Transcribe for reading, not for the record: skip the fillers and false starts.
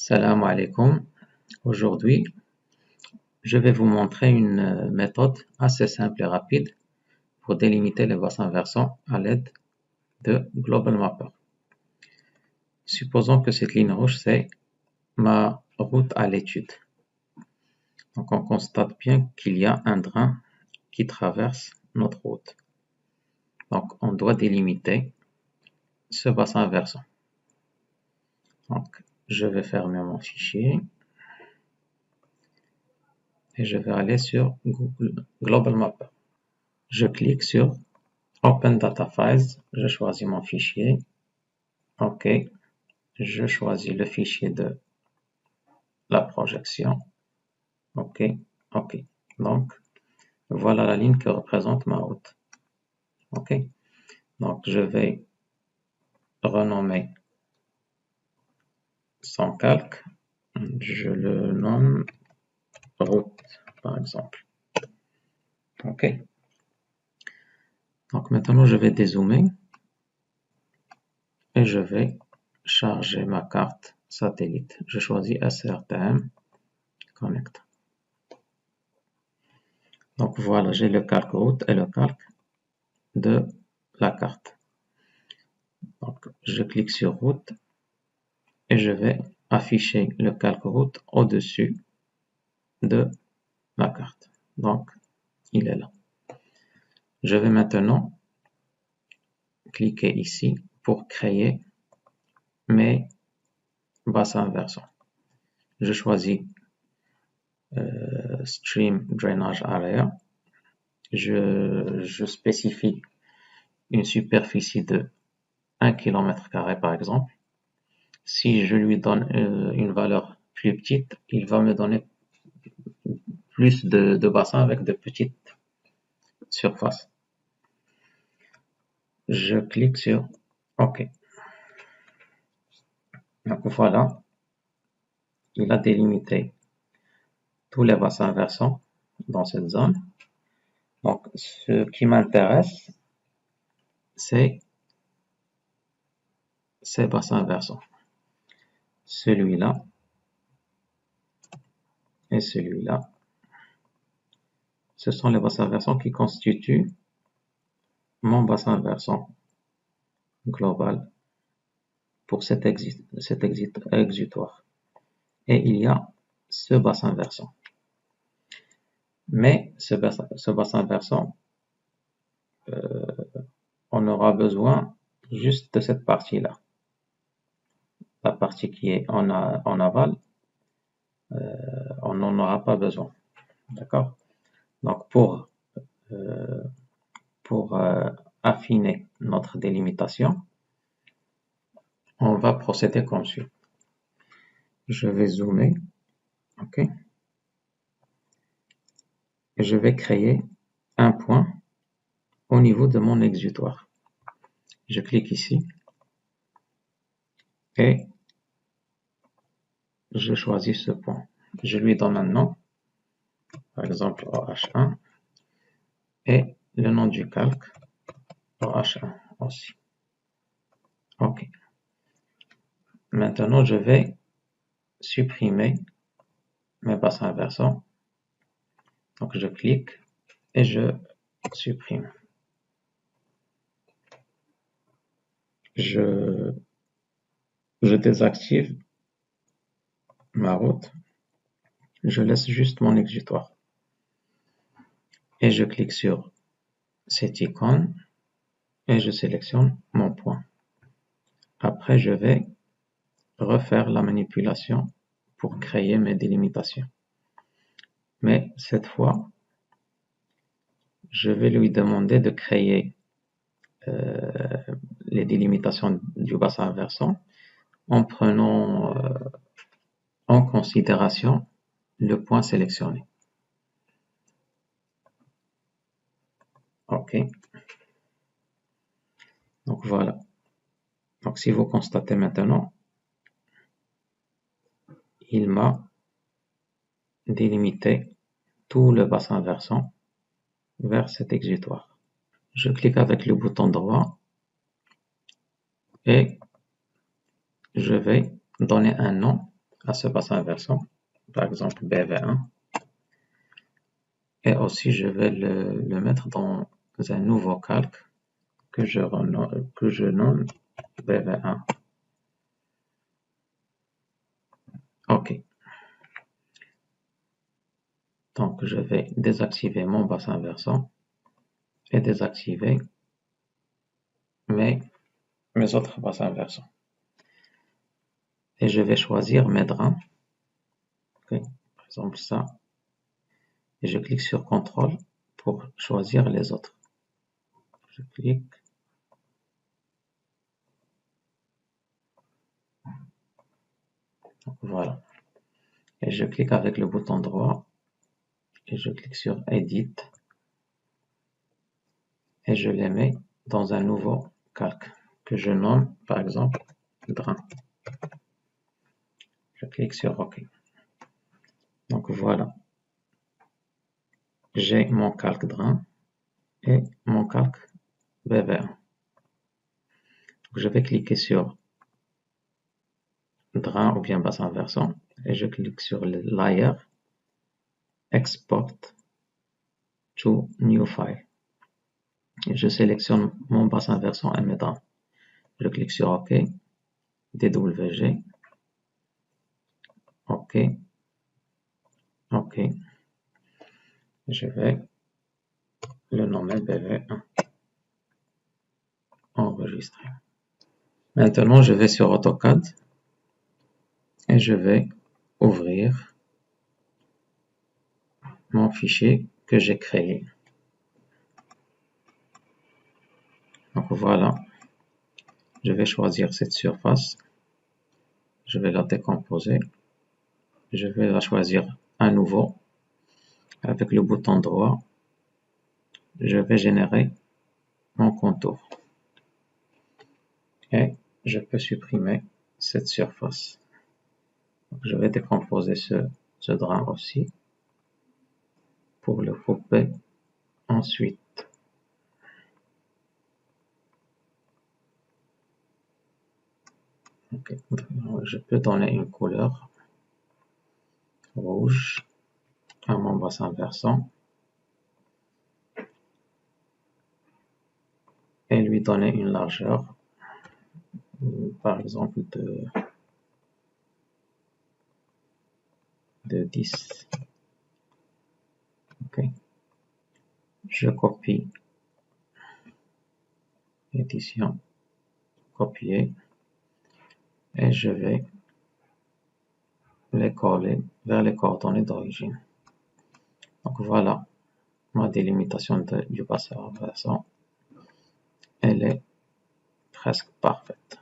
Salam alaikum. Aujourd'hui, je vais vous montrer une méthode assez simple et rapide pour délimiter les bassins versants à l'aide de Global Mapper. Supposons que cette ligne rouge, c'est ma route à l'étude. Donc, on constate bien qu'il y a un drain qui traverse notre route. Donc, on doit délimiter ce bassin versant. Donc, je vais fermer mon fichier et je vais aller sur Google Global Mapper. Je clique sur Open Data Files, je choisis mon fichier. OK, je choisis le fichier de la projection. OK, OK. Donc, voilà la ligne qui représente ma route. OK, donc je vais renommer son calque. Je le nomme route, par exemple. OK. Donc maintenant, je vais dézoomer et je vais charger ma carte satellite. Je choisis SRTM Connect. Donc voilà, j'ai le calque route et le calque de la carte. Donc je clique sur route et je vais afficher le calque route au-dessus de la carte. Donc il est là. Je vais maintenant cliquer ici pour créer mes bassins versants. Je choisis Stream Drainage Area. Je spécifie une superficie de 1 km² par exemple. Si je lui donne une valeur plus petite, il va me donner plus de bassins avec de petites surfaces. Je clique sur OK. Donc voilà, il a délimité tous les bassins versants dans cette zone. Donc ce qui m'intéresse, c'est ces bassins versants. Celui-là et celui-là. Ce sont les bassins versants qui constituent mon bassin versant global pour cet exutoire. Et il y a ce bassin versant. Mais ce bassin versant, on aura besoin juste de cette partie-là. La partie qui est en aval, on n'en aura pas besoin. D'accord? Donc pour affiner notre délimitation, on va procéder comme suit. Je vais zoomer, OK, et je vais créer un point au niveau de mon exutoire. Je clique ici et je choisis ce point. Je lui donne un nom, par exemple OH1, et le nom du calque OH1 aussi. OK. Maintenant, je vais supprimer mes bassins versants. Donc, je clique et je supprime. Je désactive ma route. Je laisse juste mon exutoire. Et je clique sur cette icône et je sélectionne mon point. Après, je vais refaire la manipulation pour créer mes délimitations. Mais cette fois, je vais lui demander de créer les délimitations du bassin versant en prenant en considération le point sélectionné. OK. Donc voilà. Donc si vous constatez maintenant, il m'a délimité tout le bassin versant vers cet exutoire. Je clique avec le bouton droit et je vais donner un nom à ce bassin versant, par exemple BV1. Et aussi, je vais le mettre dans un nouveau calque que je nomme BV1. OK. Donc, je vais désactiver mon bassin versant et désactiver mes autres bassins versants. Et je vais choisir mes drains. Okay. Par exemple, ça. Et je clique sur CTRL pour choisir les autres. Je clique. Donc, voilà. Et je clique avec le bouton droit et je clique sur Edit et je les mets dans un nouveau calque que je nomme par exemple drain. Je clique sur OK. Donc voilà, j'ai mon calque drain et mon calque BV1. Donc, je vais cliquer sur drain ou bien bassin versant et je clique sur le Layer, Export to New File. Et je sélectionne mon bassin versant et mes drains. Je clique sur OK, DWG, OK, OK. Je vais le nommer BV1. Enregistrer. Maintenant, je vais sur AutoCAD et je vais ouvrir mon fichier que j'ai créé. Donc voilà, je vais choisir cette surface, je vais la décomposer, je vais la choisir à nouveau avec le bouton droit, je vais générer mon contour et je peux supprimer cette surface. Donc, je vais décomposer ce drain aussi pour le couper ensuite. Okay. Je peux donner une couleur rouge à mon bassin versant et lui donner une largeur, par exemple de 10. Okay. Je copie, édition, copier et je vais les coller vers les coordonnées d'origine. Donc voilà, ma délimitation du bassin versant, elle est presque parfaite.